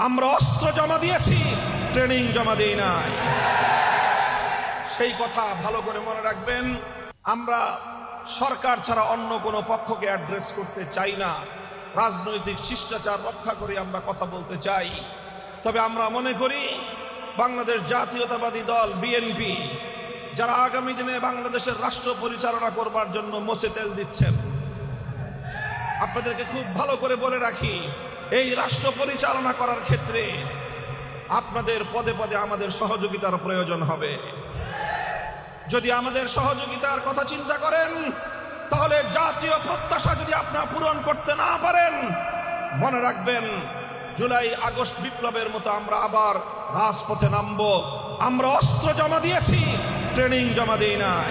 আমরা অস্ত্র জমা দিয়েছি, ট্রেনিং জমা দেই নাই। সেই কথা ভালো করে মনে রাখবেন। আমরা সরকার ছাড়া অন্য কোনো পক্ষকে অ্যাড্রেস করতে চাই না। রাজনৈতিক শিষ্টাচার রক্ষা করে আমরা কথা বলতে চাই। তবে আমরা মনে করি বাংলাদেশ জাতীয়তাবাদী দল বিএনপি, যারা আগামী দিনে বাংলাদেশের রাষ্ট্র পরিচালনা করবার জন্য মোষে তেল দিচ্ছেন, আপনাদেরকে খুব ভালো করে বলে রাখি, এই রাষ্ট্র পরিচালনা করার ক্ষেত্রে আপনাদের পদে পদে আমাদের সহযোগিতার প্রয়োজন হবে। যদি আমাদের সহযোগিতার কথা চিন্তা করেন, তাহলে জাতীয় প্রত্যাশা যদি আপনারা পূরণ করতে না পারেন, মনে রাখবেন জুলাই আগস্ট বিপ্লবের মতো আমরা আবার রাজপথে নামবো। আমরা অস্ত্র জমা দিয়েছি, ট্রেনিং জমা দেই নাই।